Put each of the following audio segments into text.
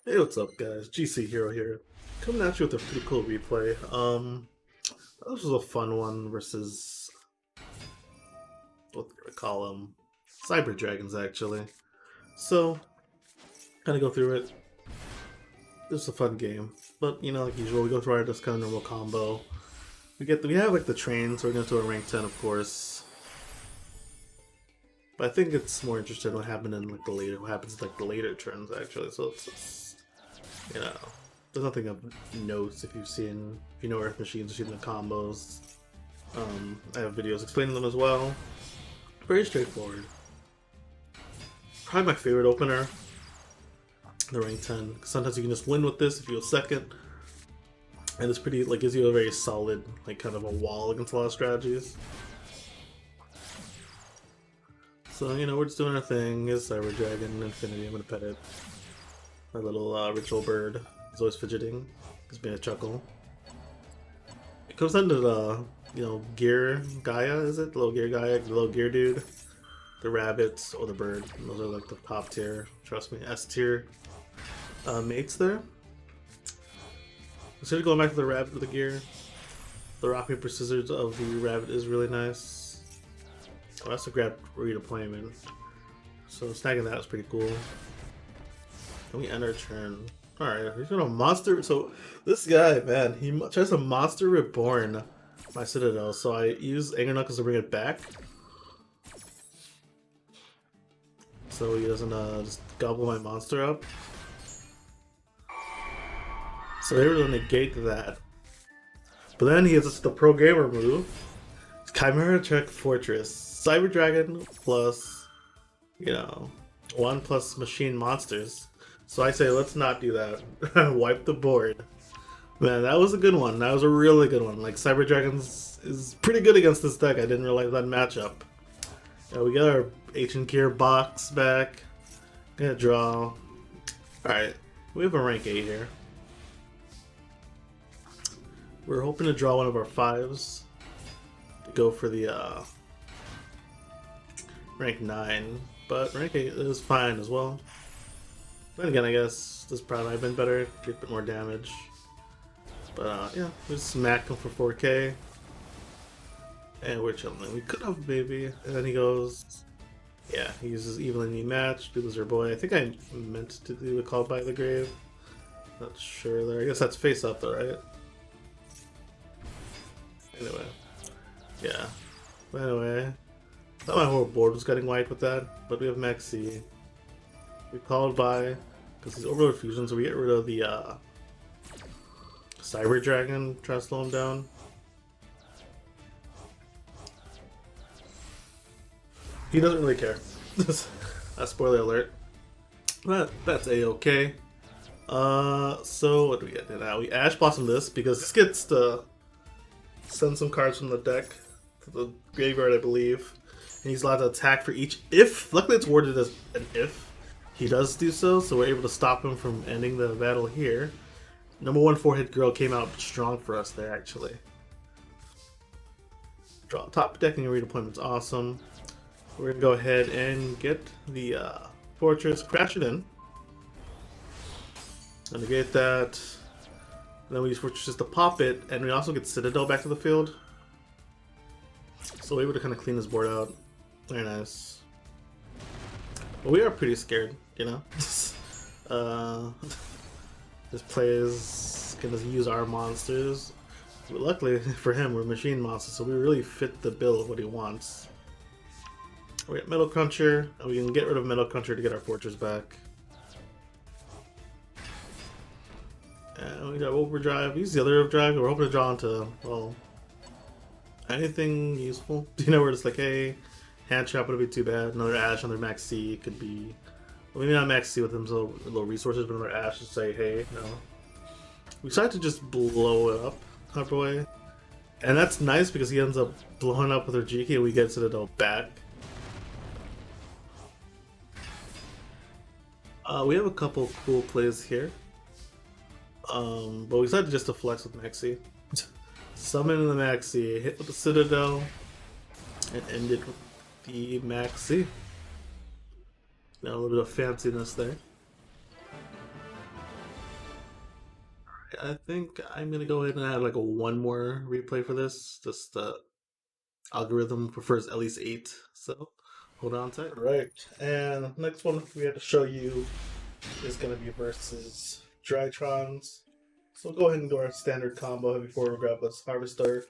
Hey, what's up, guys? GC Hero here, coming at you with a pretty cool replay. This was a fun one versus what do I call them? Cyber Dragons, actually. So, kind of go through it. This is a fun game, but like usual, we go through our just kind of normal combo. We have like the train, so we're gonna do a rank 10, of course. But I think it's more interesting what happened in like what happens in like the later turns, actually. So it's you know, there's nothing of notes if you know Earth Machines, you've seen the combos. I have videos explaining them as well. Very straightforward. Probably my favorite opener, the rank 10. Sometimes you can just win with this if you go second, and it's pretty like gives you a very solid like kind of a wall against a lot of strategies. So we're just doing our thing. Is Cyber Dragon Infinity? I'm gonna pet it. My little ritual bird is always fidgeting. Gives me a chuckle. It comes down to the Gear Gaia, is it? The little Gear Gaia, the little Gear dude, the rabbits, or the bird. And those are like the top tier. Trust me, S tier mates there. Instead of going back to the rabbit with the gear, the rock paper scissors of the rabbit is really nice. I also grabbed redeployment, so snagging that was pretty cool. Then we end our turn. Alright, he's gonna monster. So this guy, man, he tries to monster reborn my citadel. So I use Anger Knuckles to bring it back, so he doesn't just gobble my monster up. So they really negate that. But then he has the pro gamer move, Chimera Check Fortress, Cyber Dragon plus 1+ machine monsters. So I say, let's not do that. Wipe the board. Man, that was a good one. That was a really good one. Like, Cyber Dragons is pretty good against this deck. I didn't realize that matchup. We got our Ancient Gear box back. Gonna draw. Alright, we have a rank 8 here. We're hoping to draw one of our 5s to go for the rank 9. But rank 8 is fine as well. Then again, I guess this probably might have been better, get a bit more damage. But yeah, we smack him for 4k. And we're chilling. We could have maybe. And then he goes, yeah, he uses evenly matched, Loser Boy. I think I meant to do a Call by the Grave. Not sure there. I guess that's face up though, right? Anyway. Yeah. But anyway. Thought my whole board was getting wiped with that, but we have Maxi. We called by because he's Overload Fusion, so we get rid of the Cyber Dragon, try to slow him down. He doesn't really care. Spoiler alert. But that's a-okay. So what do we get now? We Ash Blossom this because this gets to send some cards from the deck to the graveyard, I believe. And he's allowed to attack for each if. Luckily it's worded as an if. He does do so, so we're able to stop him from ending the battle here. Number 1 4-hit girl came out strong for us there, actually. Draw top deck and your redeployment's awesome. We're gonna go ahead and get the fortress, crash it in. And to get that, then we use fortress just to pop it, and we also get Citadel back to the field. So we're able to kind of clean this board out. Very nice. But we are pretty scared, This play is gonna use our monsters. But luckily for him, we're machine monsters, so we really fit the bill of what he wants. We got Metal Cruncher, and we can get rid of Metal Cruncher to get our fortress back. And we got Overdrive. Use the other Overdrive. We're hoping to draw into, well, anything useful. We're just like, hey, hand trap wouldn't be too bad. Another Ash, another Max C could be. Well, maybe not Max C with them so little resources, but another Ash to say, hey, no. We decided to just blow it up, our boy. And that's nice because he ends up blowing up with our GK and we get Citadel back. We have a couple cool plays here. But we decided just to flex with Maxi. Summon the Maxi, hit with the Citadel, and end it with the Maxi. Now a little bit of fanciness there. I think I'm gonna go ahead and add like a one more replay for this. Just the algorithm prefers at least 8, so hold on tight. Right, and next one we have to show you is gonna be versus Drytrons. So we'll go ahead and do our standard combo before we grab this Harvester.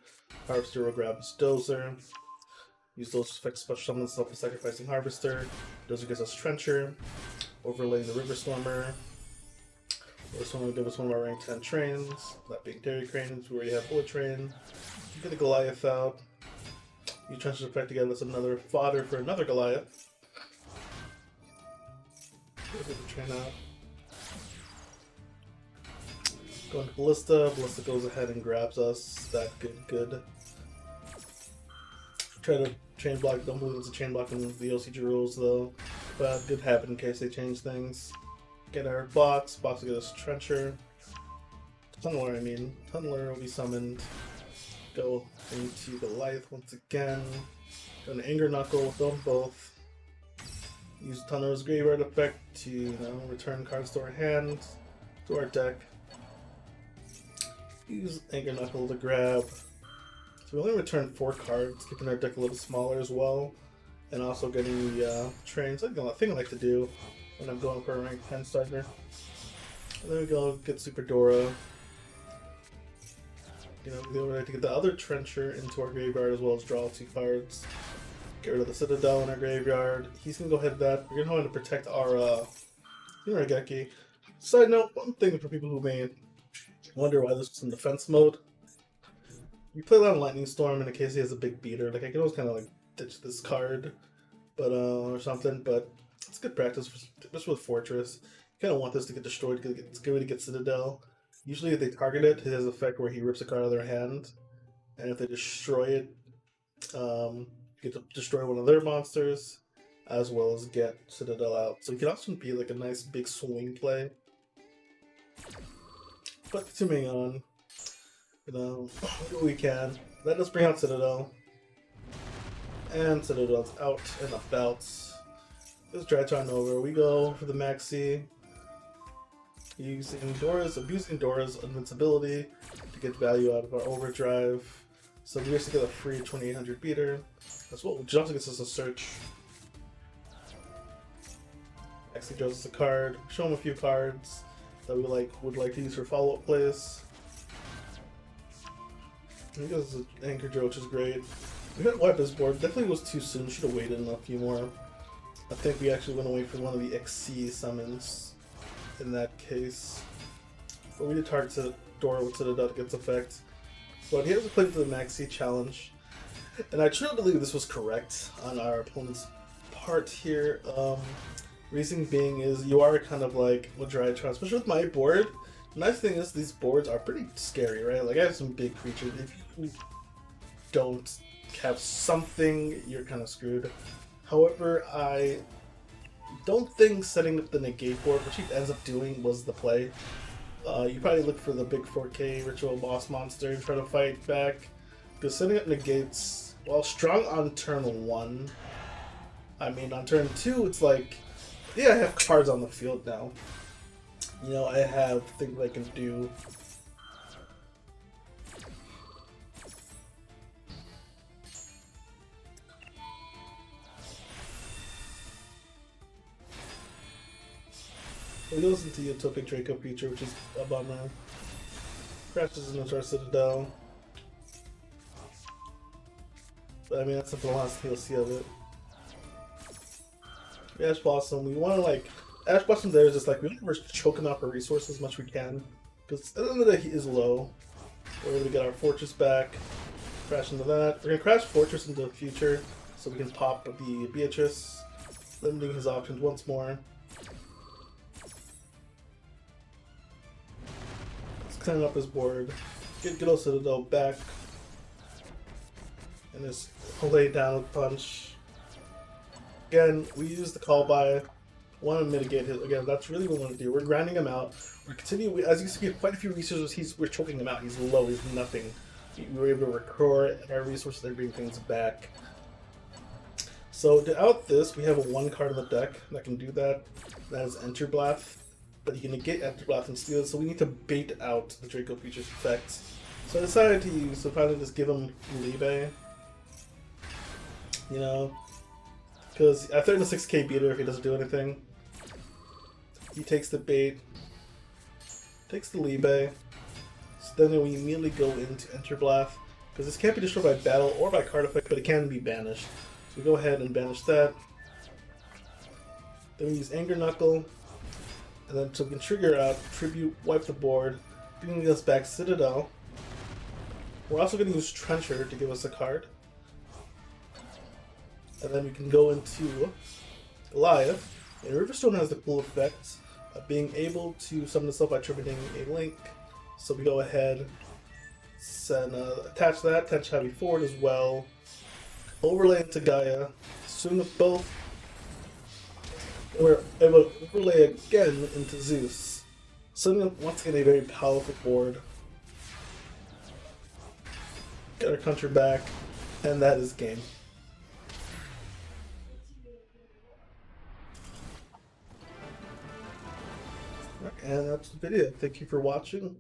Harvester will grab this Dozer. Use those effects special summon self-sacrificing Harvester. Dozer gives us Trencher. Overlaying the River Stormer. This one will give us one of our rank 10 trains, that being Dairy Cranes. We already have Bullet Train. Get the Goliath out. Use Trencher's effect to get us another fodder for another Goliath. Get the train out. Going to Ballista. Ballista goes ahead and grabs us. That good. Try to chain block. Don't believe it's a chain block in the OCG rules though, but did happen in case they change things. Get our box. Box will get us Trencher. Tunneler, I mean. Tunneler will be summoned. Go into Goliath once again. Go to Anger Knuckle with them both. Use Tunneler's Graveyard effect to return cards to our hand, to our deck. Use Anger Knuckle to grab. So we only return 4 cards, keeping our deck a little smaller as well. And also getting the trains. That's a thing I like to do when I'm going for a rank 10 starter. And then we go get Super Dora. We like to get the other Trencher into our graveyard as well as draw 2 cards. Get rid of the Citadel in our graveyard. He's gonna go ahead with that. We're gonna go ahead and protect our Urageki. Side note, one thing for people who may wonder why this was in defense mode. You play a lot of Lightning Storm in case he has a big beater. Like I can always kind of like ditch this card, but or something. But it's good practice, especially with Fortress. You kind of want this to get destroyed because it's good to get Citadel. Usually, if they target it, it has an effect where he rips a card out of their hand, and if they destroy it, you get to destroy one of their monsters, as well as get Citadel out. So it can also be like a nice big swing play. But continuing on. We can. Let us bring out Citadel. And Citadel's out and about. Let's Drytron over. We go for the Maxi. Abusing Dora's invincibility to get value out of our overdrive. So we used to get a free 2800 beater. That's what which also gets us a search. Maxi draws us a card. Show him a few cards that we would like to use for follow-up plays. I think this is an Anchor Drill, which is great. We had to wipe this board. Definitely was too soon. Should have waited a few more. I think we actually went away from one of the XC summons in that case. But we did target Dora with Citadel to get its effect. But he has to play to the Maxi challenge. And I truly believe this was correct on our opponent's part here. Reason being is you are kind of like with Drytron, especially with my board. The nice thing is these boards are pretty scary, right? Like I have some big creatures. If you don't have something, you're kind of screwed. However, I don't think setting up the negate board, which he ends up doing, was the play. You probably look for the big 4K ritual boss monster and try to fight back. Because setting up negates, while strong on turn 1, I mean on turn 2 it's like, yeah, I have cards on the field now. I have things I can do. It goes into Utopic Draco Future, which is a bummer. Crashes into our Citadel. But I mean, that's the last DLC of it. Ash Blossom, we want to Ash Blossom there is just we want to choke him out for resources as much as we can. Because at the end of the day, he is low. We're going to get our Fortress back. Crash into that. We're going to crash Fortress into the future so we can pop the Beatrice. Limiting his options once more. Let's clean up his board. Get good old Citadel back. And just lay down with Punch. Again, we use the call by. Want to mitigate his again. That's really what we want to do. We're grinding him out. We're continuing. As you see, quite a few resources. We're choking him out. He's low. He's nothing. We were able to record our resources and bring things back. So to out this, we have a 1 card in the deck that can do that. That is Enter Blast. but you can negate Enter Blast and steal it, so we need to bait out the Draco Creature's effects. So I decided to use, so finally just give him Libe. You know, because I threaten a 6k beater if he doesn't do anything. He takes the bait, takes the Libe, so then we immediately go into Enter Blast, because this can't be destroyed by battle or by card effect, but it can be banished. So we go ahead and banish that. Then we use Anger Knuckle, and then so we can trigger out Tribute, wipe the board, bringing us back Citadel. We're also going to use Trencher to give us a card. And then we can go into Goliath. And Riverstone has the cool effect of being able to summon itself by tributing a link. So we go ahead, attach that, attach Heavy Forward as well, overlay into Gaia, swing them both. We're able to overlay again into Zeus. Suddenly, once again, a very powerful board. Get our country back, and that is game. And that's the video. Thank you for watching,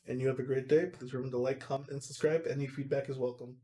and you have a great day. Please remember to like, comment, and subscribe. Any feedback is welcome.